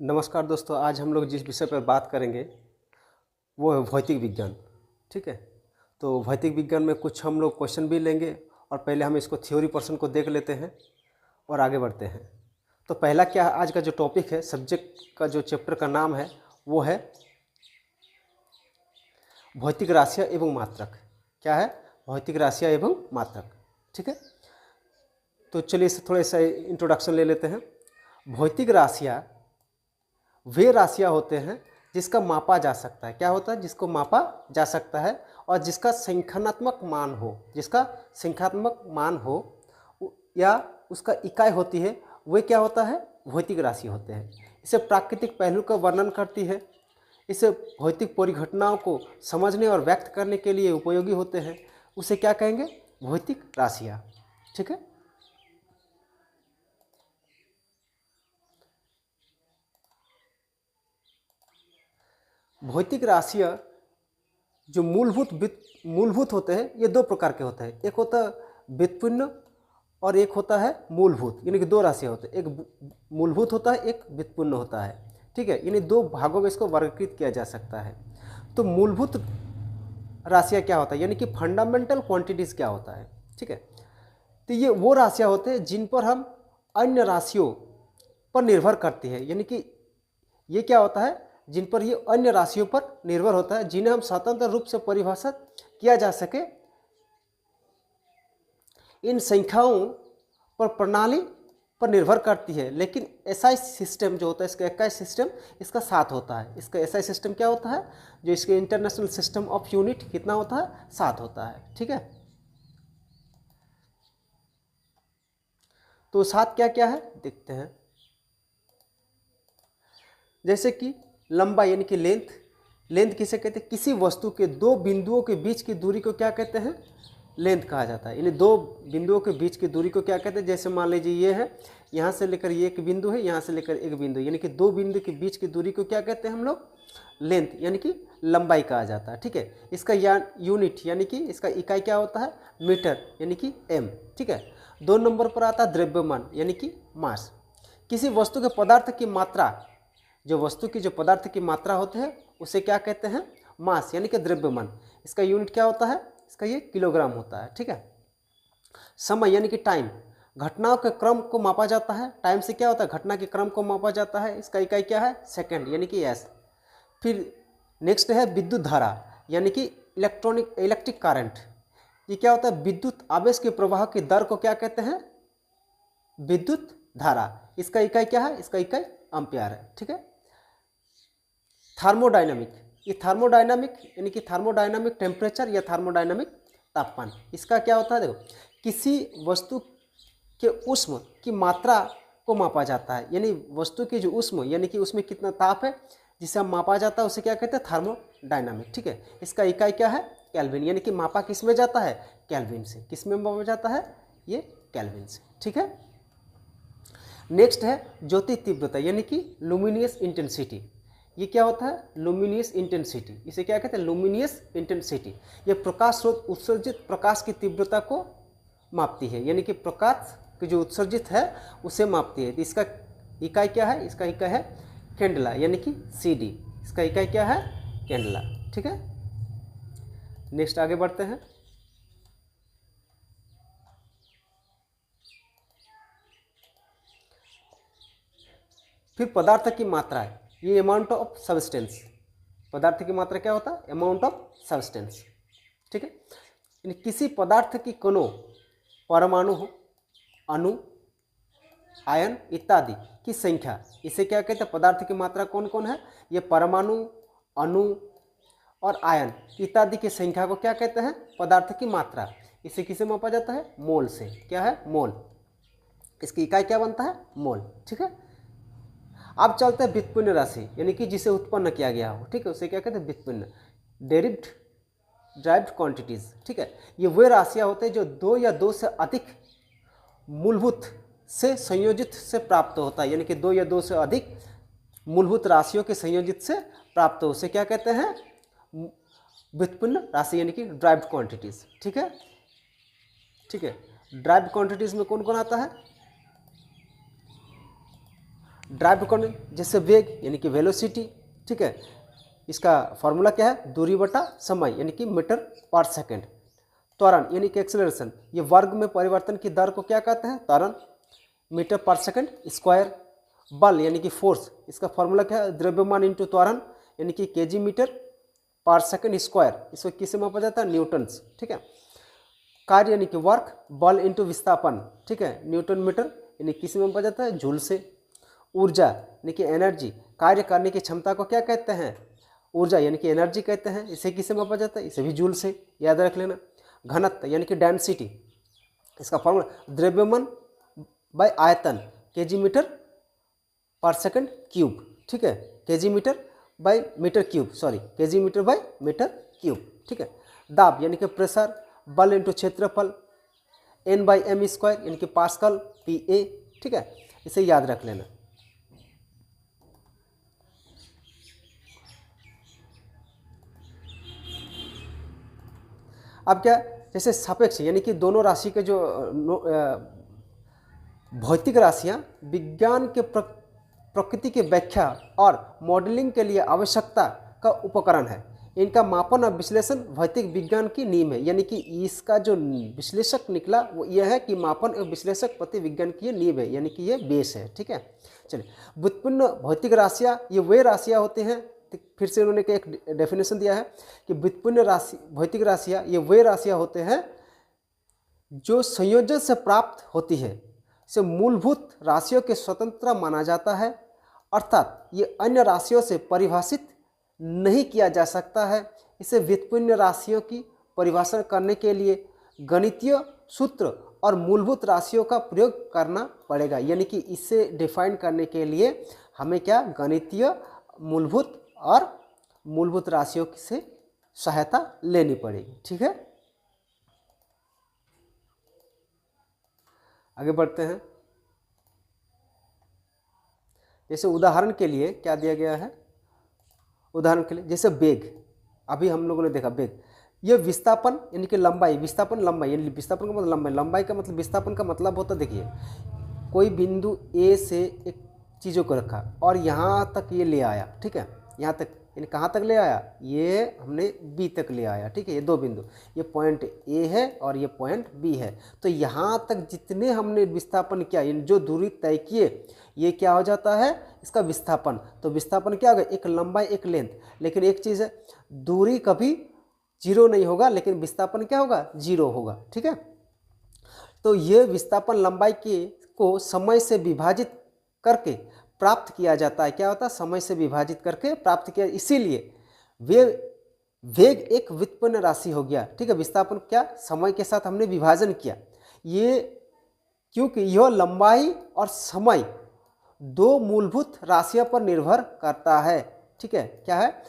नमस्कार दोस्तों, आज हम लोग जिस विषय पर बात करेंगे वो है भौतिक विज्ञान। ठीक है, तो भौतिक विज्ञान में कुछ हम लोग क्वेश्चन भी लेंगे और पहले हम इसको थ्योरी पोर्शन को देख लेते हैं और आगे बढ़ते हैं। तो पहला क्या आज का जो टॉपिक है, सब्जेक्ट का जो चैप्टर का नाम है वो है भौतिक राशियाँ एवं मात्रक। क्या है? भौतिक राशियाँ एवं मात्रक। ठीक है, तो चलिए इसे थोड़ा सा इंट्रोडक्शन ले लेते हैं। भौतिक राशियाँ वे राशियाँ होते हैं जिसका मापा जा सकता है। क्या होता है? जिसको मापा जा सकता है और जिसका संख्यात्मक मान हो, जिसका संख्यात्मक मान हो या उसका इकाई होती है, वे क्या होता है? भौतिक राशि होते हैं। इसे प्राकृतिक पहलू का वर्णन करती है। इसे भौतिक परिघटनाओं को समझने और व्यक्त करने के लिए उपयोगी होते हैं। उसे क्या कहेंगे? भौतिक राशियाँ। ठीक है, भौतिक राशियाँ जो मूलभूत होते हैं, ये दो प्रकार के होते हैं। एक होता है व्युत्पन्न और एक होता है मूलभूत, यानी कि दो राशियाँ होते हैं। एक मूलभूत होता है, एक व्युत्पन्न होता है। ठीक है, यानी दो भागों में इसको वर्गीकृत किया जा सकता है। तो मूलभूत राशियाँ क्या होता है, यानी कि फंडामेंटल क्वांटिटीज़ क्या होता है। ठीक है, तो ये वो राशियाँ होते हैं जिन पर हम अन्य राशियों पर निर्भर करती है। यानी कि ये क्या होता है? जिन पर ये अन्य राशियों पर निर्भर होता है, जिन्हें हम स्वतंत्र रूप से परिभाषित किया जा सके। इन संख्याओं पर प्रणाली पर निर्भर करती है, लेकिन एसआई सिस्टम जो होता है, इसका इकाई सिस्टम इसका 7 होता है। इसका एसआई सिस्टम क्या होता है? जो इसके इंटरनेशनल सिस्टम ऑफ यूनिट कितना होता है? 7 होता है। ठीक है, तो 7 क्या क्या है देखते हैं। जैसे कि लंबाई यानी कि लेंथ किसे कहते हैं? किसी वस्तु के दो बिंदुओं के बीच की दूरी को क्या कहते हैं? लेंथ कहा जाता है। यानी दो बिंदुओं के बीच की दूरी को क्या कहते हैं? जैसे मान लीजिए ये है, यहाँ से लेकर ये एक बिंदु है, यहाँ से लेकर एक बिंदु, यानी कि दो बिंदु के बीच की दूरी को क्या कहते हैं हम लोग? लेंथ, यानी कि लंबाई कहा जाता है। ठीक है, इसका यूनिट यानी कि इसका इकाई क्या होता है? मीटर, यानी कि एम। ठीक है, 2 नंबर पर आता है द्रव्यमान, यानी कि मास। किसी वस्तु के पदार्थ की मात्रा, जो वस्तु की जो पदार्थ की मात्रा होती है उसे क्या कहते हैं? मास, यानी कि द्रव्यमान। इसका यूनिट क्या होता है? इसका ये किलोग्राम होता है। ठीक है, समय यानी कि टाइम, घटनाओं के क्रम को मापा जाता है। टाइम से क्या होता है? घटना के क्रम को मापा जाता है। इसका इकाई क्या है? सेकंड, यानी कि एस। फिर नेक्स्ट है विद्युत धारा, यानी कि इलेक्ट्रिक करंट। ये क्या होता है? विद्युत आवेश के प्रवाह की दर को क्या कहते हैं? विद्युत धारा। इसका इकाई क्या है? इसका इकाई एम्पियर है। ठीक है, थर्मोडायनामिक, ये थर्मोडायनामिक यानी कि थर्मोडायनामिक टेम्परेचर या थर्मोडायनामिक तापमान। इसका क्या होता है? देखो, किसी वस्तु के ऊष्म की मात्रा को मापा जाता है। यानी वस्तु की जो ऊष्म, यानी कि उसमें कितना ताप है जिसे हम मापा जाता है, उसे क्या कहते हैं? थर्मोडायनामिक। ठीक है, इसका इकाई क्या है? केल्विन, यानी कि मापा किस में जाता है? केल्विन से। किस में मापा जाता है? ये केल्विन से। ठीक है, नेक्स्ट है ज्योति तीव्रता, यानी कि लुमिनियस इंटेंसिटी। ये क्या होता है? Luminous intensity. इसे क्या कहते हैं? Luminous intensity. ये प्रकाश स्रोत उत्सर्जित प्रकाश की तीव्रता को मापती है, यानी कि प्रकाश की जो उत्सर्जित है उसे मापती है। तो इसका इकाई क्या है? इसका इकाई है कैंडला, यानी कि CD। इसका इकाई क्या है? कैंडला। ठीक है, नेक्स्ट आगे बढ़ते हैं। फिर पदार्थ की मात्रा है, ये अमाउंट ऑफ सब्सटेंस। पदार्थ की मात्रा क्या होता है? Amount of substance. ठीक है, यानी किसी पदार्थ की कणों, परमाणु, अणु, आयन इत्यादि की संख्या, इसे क्या कहते हैं? पदार्थ की मात्रा कौन कौन है? ये परमाणु, अणु और आयन इत्यादि की संख्या को क्या कहते हैं? पदार्थ की मात्रा। इसे किसे मापा जाता है? मोल से। क्या है? मोल। इसकी इकाई क्या बनता है? मोल। ठीक है, अब चलते हैं व्युत्पन्न राशि, यानी कि जिसे उत्पन्न किया गया हो। ठीक है, उसे क्या कहते हैं? व्युत्पन्न, ड्राइव्ड क्वांटिटीज। ठीक है, ये वे राशियाँ होते हैं जो दो या दो से अधिक मूलभूत से संयोजित से प्राप्त होता है। यानी कि दो या दो से अधिक मूलभूत राशियों के संयोजित से प्राप्त हो, उसे क्या कहते हैं? व्युत्पन्न राशि, यानी कि ड्राइव्ड क्वांटिटीज। ठीक है, ड्राइव्ड क्वांटिटीज में कौन कौन आता है? ड्राइव उपकरण जैसे वेग यानी कि वेलोसिटी, ठीक है, इसका फॉर्मूला क्या है, दूरी बटा समय यानी कि मीटर पर सेकेंड। त्वरण यानी कि एक्सेलरेशन, ये वर्ग में परिवर्तन की दर को क्या कहते हैं, त्वरण, मीटर पर सेकेंड स्क्वायर। बल यानी कि फोर्स, इसका फॉर्मूला क्या है, द्रव्यमान इंटू त्वरण यानी कि केजी मीटर पर सेकेंड स्क्वायर, इसको किससे मापा जाता है, न्यूटन्स, ठीक है। कार्य यानी कि वर्क, बल इंटू विस्थापन, ठीक है, न्यूटन मीटर यानी किससे मापा जाता है, जूल से। ऊर्जा यानी कि एनर्जी, कार्य करने की क्षमता को क्या कहते हैं, ऊर्जा यानी कि एनर्जी कहते हैं। इसे किससे मापा जाता है, इसे भी जूल से, याद रख लेना। घनत्व यानी कि डेंसिटी, इसका फॉर्मूला द्रव्यमान बाय आयतन KG metre per second cube, ठीक है, KG metre by metre cube, sorry KG metre by metre cube, ठीक है। दाब यानी कि प्रेशर, बल इंटू क्षेत्रफल, एन बाई एम स्क्वायर यानी कि पास्कल पी ए, ठीक है, इसे याद रख लेना। अब क्या, जैसे सापेक्ष यानी कि दोनों राशि के जो भौतिक राशियां विज्ञान के प्रकृति की व्याख्या और मॉडलिंग के लिए आवश्यकता का उपकरण है। इनका मापन और विश्लेषण भौतिक विज्ञान की नींव है, यानी कि इसका जो विश्लेषक निकला वो यह है कि मापन और विश्लेषक भौतिक विज्ञान की नींव है, यानी कि ये बेस है, ठीक है। चलिए, व्युत्पन्न भौतिक राशियाँ ये वे राशियाँ होती हैं, फिर से उन्होंने एक डेफिनेशन दिया है कि व्युत्पन्न राशि भौतिक राशियाँ ये वे राशियाँ होते हैं जो संयोजन से प्राप्त होती है, इसे मूलभूत राशियों के स्वतंत्र माना जाता है, अर्थात ये अन्य राशियों से परिभाषित नहीं किया जा सकता है। इसे व्युत्पन्न राशियों की परिभाषा करने के लिए गणितीय सूत्र और मूलभूत राशियों का प्रयोग करना पड़ेगा, यानी कि इसे डिफाइन करने के लिए हमें क्या, गणितीय मूलभूत और मूलभूत राशियों से सहायता लेनी पड़ेगी, ठीक है। आगे बढ़ते हैं। जैसे उदाहरण के लिए क्या दिया गया है, उदाहरण के लिए जैसे वेग, अभी हम लोगों ने देखा वेग, ये विस्थापन यानी कि लंबाई, विस्थापन लंबाई यानी विस्थापन का मतलब लंबाई, लंबाई का मतलब विस्थापन का मतलब होता, देखिए कोई बिंदु ए से एक चीज़ों को रखा और यहाँ तक ये ले आया, ठीक है, यहाँ तक यानी कहाँ तक ले आया, ये हमने बी तक ले आया, ठीक है, ये दो बिंदु, ये पॉइंट ए है और ये पॉइंट बी है। तो यहाँ तक जितने हमने विस्थापन किया, यानी जो दूरी तय किए, ये क्या हो जाता है, इसका विस्थापन। तो विस्थापन क्या होगा, एक लंबाई एक लेंथ, लेकिन एक चीज़ है, दूरी कभी जीरो नहीं होगा, लेकिन विस्थापन क्या होगा, जीरो होगा, ठीक है। तो ये विस्थापन लंबाई को समय से विभाजित करके प्राप्त किया जाता है। क्या होता है, समय से विभाजित करके प्राप्त किया, इसीलिए वेग एक व्युत्पन्न राशि हो गया, ठीक है। विस्थापन क्या, समय के साथ हमने विभाजन किया, ये क्योंकि यह लंबाई और समय दो मूलभूत राशियों पर निर्भर करता है, ठीक है। क्या है,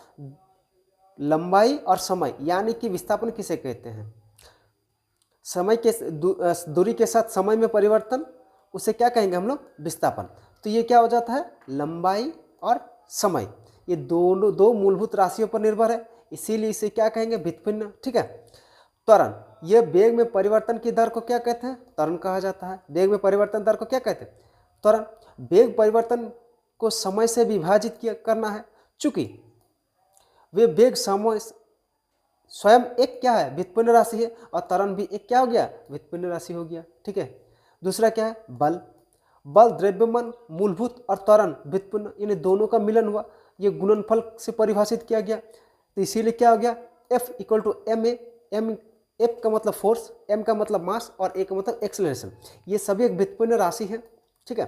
लंबाई और समय, यानी कि विस्थापन किसे कहते हैं, समय के दूरी के साथ समय में परिवर्तन, उसे क्या कहेंगे हम लोग, विस्थापन। तो ये क्या हो जाता है, लंबाई और समय ये दोनों दो मूलभूत राशियों पर निर्भर है, इसीलिए इसे क्या कहेंगे, व्युत्पन्न, ठीक है। त्वरण, ये वेग में परिवर्तन की दर को क्या कहते हैं, त्वरण कहा जाता है। वेग में परिवर्तन दर को क्या कहते हैं, त्वरण। वेग परिवर्तन को समय से विभाजित करना है, चूंकि वे वेग समय स्वयं एक क्या है, व्युत्पन्न राशि है, और त्वरण भी एक क्या हो गया, व्युत्पन्न राशि हो गया, ठीक है। दूसरा क्या है, बल। बल द्रव्यमान मूलभूत और त्वरण व्युत्पन्न, इन दोनों का मिलन हुआ, ये गुणनफल से परिभाषित किया गया। तो इसीलिए क्या हो गया, F equal to M A, M F का मतलब फोर्स, एम का मतलब मास और ए का मतलब एक्सेलरेशन, ये सभी एक व्युत्पन्न राशि है, ठीक है।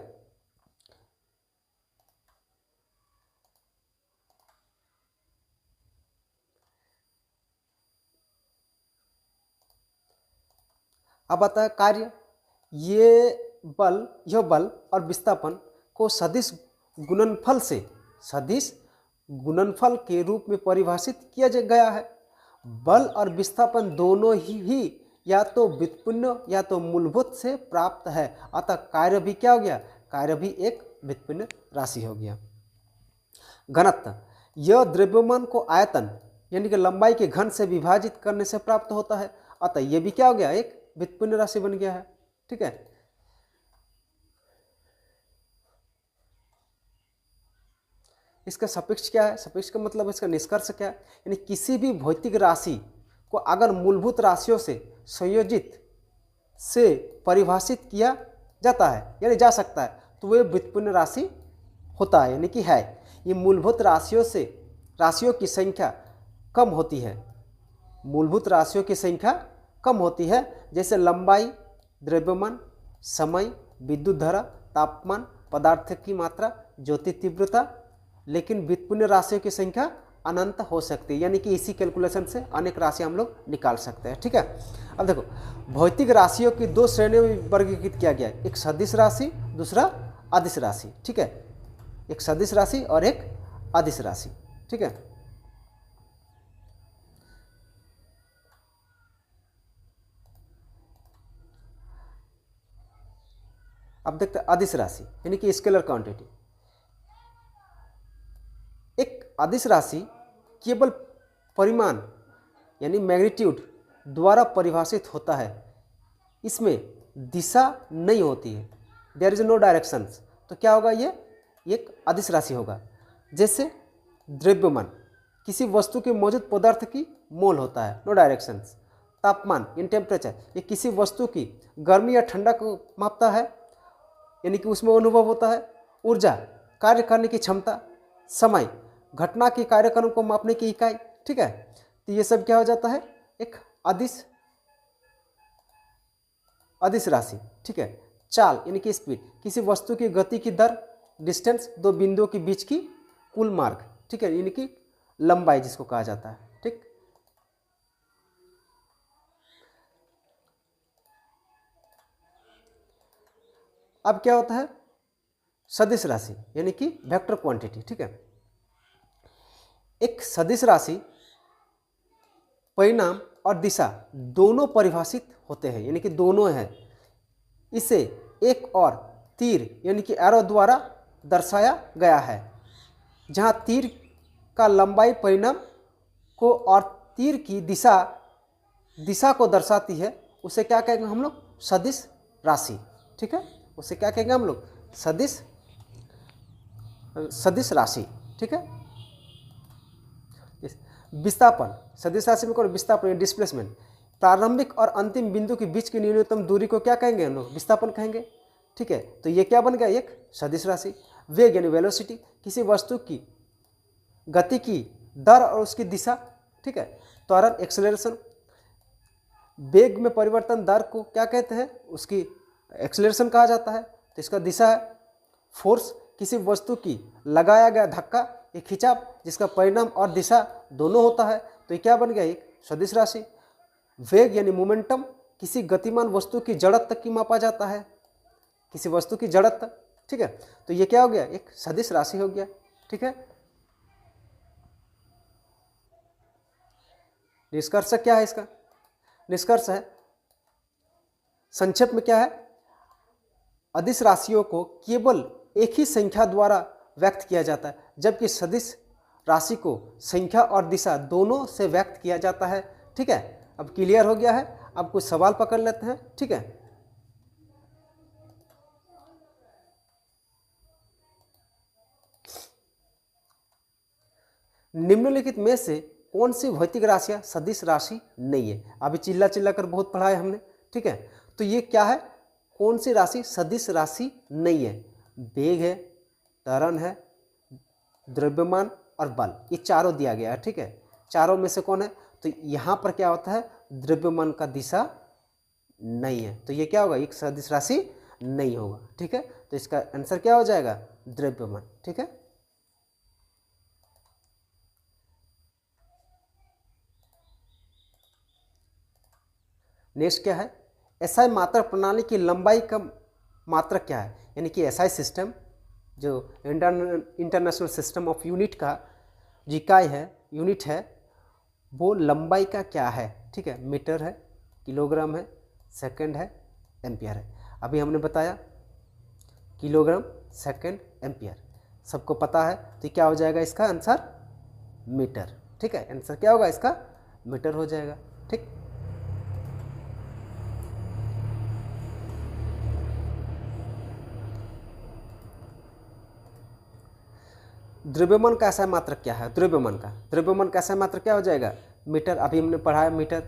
अब आता है कार्य, यह बल और विस्थापन को सदिश गुणनफल के रूप में परिभाषित किया गया है। बल और विस्थापन दोनों ही या तो व्युत्पन्न या तो मूलभूत से प्राप्त है, अतः कार्य भी क्या हो गया, कार्य भी एक व्युत्पन्न राशि हो गया। घनत्व, यह द्रव्यमान को आयतन यानी कि लंबाई के घन से विभाजित करने से प्राप्त होता है, अतः यह भी क्या हो गया, एक व्युत्पन्न राशि बन गया है, ठीक है। इसका सफिक्स क्या है, सफिक्स का मतलब इसका निष्कर्ष क्या है, यानी किसी भी भौतिक राशि को अगर मूलभूत राशियों से संयोजित से परिभाषित किया जाता है यानी जा सकता है तो वह व्युत्पन्न राशि होता है, यानी कि है। ये मूलभूत राशियों की संख्या कम होती है, मूलभूत राशियों की संख्या कम होती है, जैसे लंबाई, द्रव्यमान, समय, विद्युत धारा, तापमान, पदार्थ की मात्रा, ज्योति तीव्रता, लेकिन व्युत्पन्न राशियों की संख्या अनंत हो सकती है, यानी कि इसी कैलकुलेशन से अनेक राशि हम लोग निकाल सकते हैं। ठीक है, अब देखो भौतिक राशियों की दो श्रेणियों में वर्गीकृत किया गया है, एक सदिश राशि, दूसरा अदिश राशि। ठीक है, एक सदिश राशि और एक अदिश राशि। ठीक है, अब देखते हैं अदिश राशि यानी कि स्केलर क्वांटिटी। एक अदिश राशि केवल परिमाण यानी मैग्नीट्यूड द्वारा परिभाषित होता है, इसमें दिशा नहीं होती है, देयर इज नो डायरेक्शंस। तो क्या होगा, ये एक अदिश राशि होगा। जैसे द्रव्यमान किसी वस्तु के मौजूद पदार्थ की मोल होता है, नो डायरेक्शंस। तापमान इन टेम्परेचर ये किसी वस्तु की गर्मी या ठंडा को मापता है, यानी कि उसमें अनुभव होता है। ऊर्जा कार्य करने की क्षमता। समय घटना के कार्यक्रम को मापने की इकाई। ठीक है, तो ये सब क्या हो जाता है, एक अदिश राशि। ठीक है, चाल यानी कि स्पीड किसी वस्तु की गति की दर। डिस्टेंस दो बिंदुओं के बीच की कुल मार्ग। ठीक है, यानी कि लंबाई जिसको कहा जाता है। ठीक, अब क्या होता है, सदिश राशि यानी कि वेक्टर क्वांटिटी। ठीक है, एक सदिश राशि परिणाम और दिशा दोनों परिभाषित होते हैं, यानी कि दोनों हैं। इसे एक और तीर यानी कि एरो द्वारा दर्शाया गया है, जहां तीर का लंबाई परिणाम को और तीर की दिशा को दर्शाती है, उसे क्या कहेंगे हम लोग, सदिश राशि। ठीक है, उसे क्या कहेंगे हम लोग, सदिश राशि। ठीक है, विस्थापन सदिश राशि में कौन, विस्थापन डिस्प्लेसमेंट। प्रारंभिक और अंतिम बिंदु के बीच की न्यूनतम दूरी को क्या कहेंगे हम लोग, विस्थापन कहेंगे। ठीक है, तो ये क्या बन गया, एक सदिश राशि। वेग यानी वेलोसिटी किसी वस्तु की गति की दर और उसकी दिशा। ठीक है, त्वरण एक्सेलरेशन वेग में परिवर्तन दर को क्या कहते हैं, उसकी एक्सेलरेशन कहा जाता है, तो इसका दिशा है। फोर्स किसी वस्तु की लगाया गया धक्का या खिंचाव जिसका परिणाम और दिशा दोनों होता है, तो ये क्या बन गया, एक सदिश राशि। वेग यानी मोमेंटम किसी गतिमान वस्तु की जड़त्व की मापा जाता है, किसी वस्तु की जड़त्व। ठीक है, तो ये क्या हो गया, एक सदिश राशि हो गया। ठीक है, निष्कर्ष क्या है इसका, निष्कर्ष है संक्षेप में क्या है, अदिश राशियों को केवल एक ही संख्या द्वारा व्यक्त किया जाता है, जबकि सदिश राशि को संख्या और दिशा दोनों से व्यक्त किया जाता है। ठीक है, अब क्लियर हो गया है। अब कुछ सवाल पकड़ लेते हैं। ठीक है, निम्नलिखित में से कौन सी भौतिक राशियां सदिश राशि नहीं है। अभी चिल्ला चिल्ला कर बहुत पढ़ा है हमने। ठीक है, तो ये क्या है, कौन सी राशि सदिश राशि नहीं है, वेग है, त्वरण है, द्रव्यमान और बल, ये चारों दिया गया है। ठीक है, चारों में से कौन है, तो यहाँ पर क्या होता है, द्रव्यमान का दिशा नहीं है, तो ये क्या होगा, एक सदिश राशि नहीं होगा। ठीक है, तो इसका आंसर क्या हो जाएगा, द्रव्यमान। ठीक है, नेक्स्ट क्या है, एसआई मात्रक प्रणाली की लंबाई का मात्रक क्या है, यानी कि एसआई सिस्टम जो इंटरनेशनल सिस्टम ऑफ यूनिट का जो इकाई है, यूनिट है, वो लंबाई का क्या है। ठीक है, मीटर है, किलोग्राम है, सेकंड है, एम्पियर है। अभी हमने बताया किलोग्राम, सेकंड, एम्पियर, सबको पता है, तो क्या हो जाएगा इसका आंसर, मीटर। ठीक है, आंसर क्या होगा इसका, मीटर हो जाएगा। ठीक, द्रव्यमान का ऐसा मात्रक क्या है? द्रव्यमान का ऐसा मात्रक क्या हो जाएगा? मीटर, अभी हमने पढ़ा है मीटर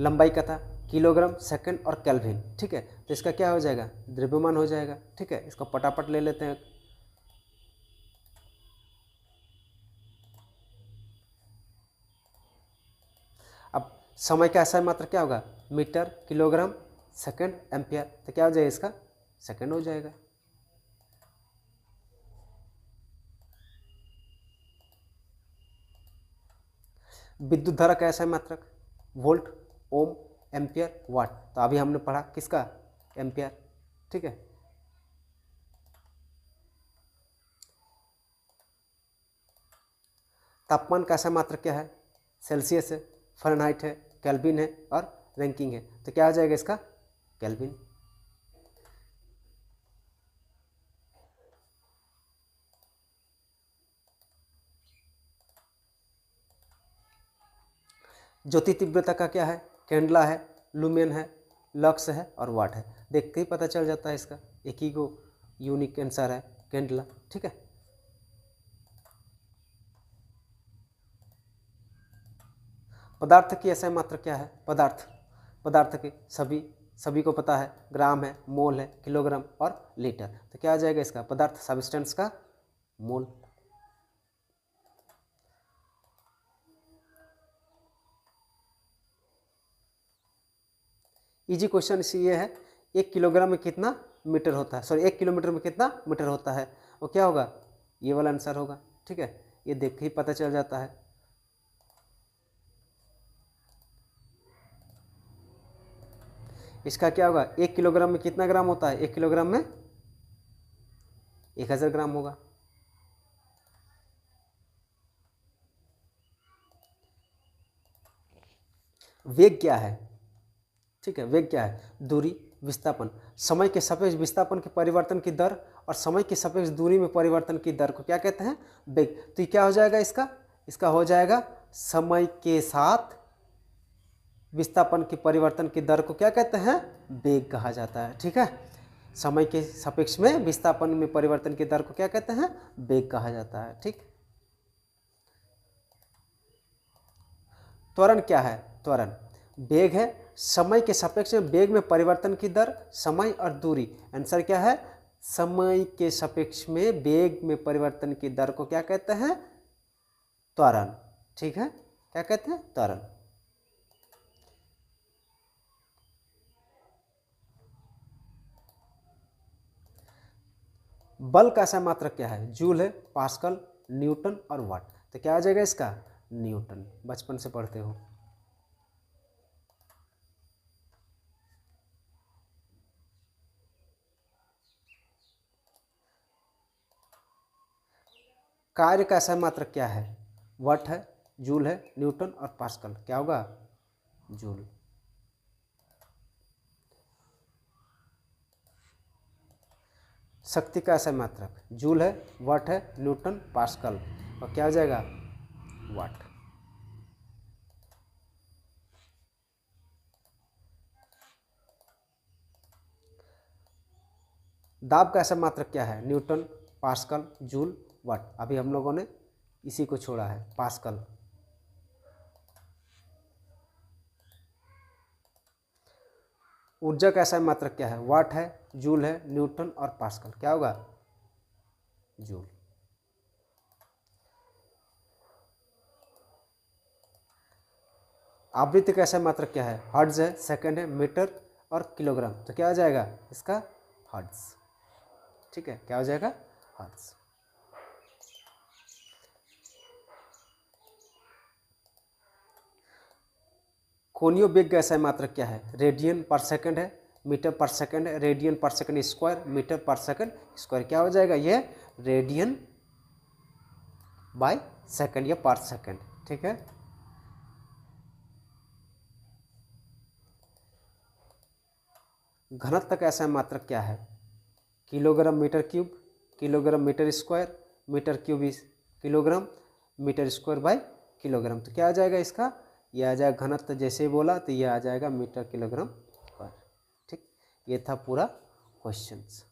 लंबाई का था, किलोग्राम, सेकंड और केल्विन, ठीक है। तो इसका क्या हो जाएगा? द्रव्यमान हो जाएगा, ठीक है। इसको पटापट ले लेते हैं। अब समय का ऐसा मात्रक क्या होगा? Metre, kilogram, second, ampere. तो क्या हो जाएगा इसका? सेकंड हो जाएगा। विद्युत धारा का ऐसा मात्रक? वोल्ट, ओम, एम्पियर, वाट। तो अभी हमने पढ़ा किसका? एम्पियर, ठीक है। तापमान का ऐसा मात्रक क्या है? सेल्सियस है, फ़ारेनहाइट है, केल्विन है और रैंकिंग है। तो क्या हो जाएगा इसका? केल्विन। ज्योति तीव्रता का क्या है? कैंडला है, लुमेन है, लक्स है और वाट है। देख के ही पता चल जाता है इसका, एक ही को यूनिक आंसर है, कैंडला, ठीक है। पदार्थ की ऐसा मात्रक क्या है? पदार्थ के सभी को पता है, ग्राम है, मोल है, किलोग्राम और लीटर। तो क्या आ जाएगा इसका? पदार्थ सब्सटेंस का मोल। इजी क्वेश्चन इसी ये है, 1 किलोग्राम में कितना मीटर होता है, सॉरी 1 किलोमीटर में कितना मीटर होता है? वो क्या होगा? ये वाला आंसर होगा, ठीक है। ये देख के ही पता चल जाता है। इसका क्या होगा? 1 किलोग्राम में कितना ग्राम होता है? 1 किलोग्राम में 1000 ग्राम होगा। वेग क्या है? ठीक है, वेग क्या है? दूरी, विस्थापन। समय के सापेक्ष विस्थापन के परिवर्तन की दर और समय के सापेक्ष दूरी में परिवर्तन की दर को क्या कहते हैं? वेग। तो ये क्या हो जाएगा इसका? इसका हो जाएगा समय के साथ विस्थापन के परिवर्तन की दर को क्या कहते हैं? वेग कहा जाता है, ठीक है। समय के सापेक्ष में विस्थापन में परिवर्तन की दर को क्या कहते हैं? वेग कहा जाता है, ठीक। त्वरण क्या है? त्वरण वेग है, समय के सापेक्ष में वेग में परिवर्तन की दर, समय और दूरी। आंसर क्या है? समय के सापेक्ष में वेग में परिवर्तन की दर को क्या कहते हैं? त्वरण, ठीक है। क्या कहते हैं? त्वरण। बल का ऐसा मात्रक क्या है? जूल है, पास्कल, न्यूटन और वाट। तो क्या आ जाएगा इसका? न्यूटन, बचपन से पढ़ते हो। कार्य का ऐसा मात्रक क्या है? वाट है, जूल है, न्यूटन और पास्कल। क्या होगा? जूल। शक्ति का ऐसा मात्रक? जूल है, वाट है, न्यूटन, पास्कल और क्या हो जाएगा? वाट। दाब का ऐसा मात्रक क्या है? न्यूटन, पास्कल, जूल, वाट। अभी हम लोगों ने इसी को छोड़ा है, पास्कल। ऊर्जा का ऐसा मात्रक क्या है? वाट है, जूल है, न्यूटन और पास्कल। क्या होगा? जूल। आवृत्ति का ऐसा मात्रक क्या है? हर्ट्ज है, सेकंड है, मीटर और किलोग्राम। तो क्या हो जाएगा इसका? हर्ट्ज, ठीक है। क्या हो जाएगा? हर्ट्ज। कोणीय वेग का ऐसा मात्रक क्या है? रेडियन पर सेकंड है, मीटर पर सेकंड है, रेडियन पर second square, metre per second square. क्या हो जाएगा? ये रेडियन बाय सेकंड या पर सेकंड, ठीक है। घनत्व का ऐसा मात्रक क्या है? Kilogram metre cube, kilogram metre square, metre cube is kilogram, metre square by kilogram. तो क्या आ जाएगा इसका? ये आ जाएगा घनत्व, जैसे ही बोला तो ये आ जाएगा मीटर किलोग्राम स्क्वायर, ठीक। ये था पूरा क्वेश्चंस।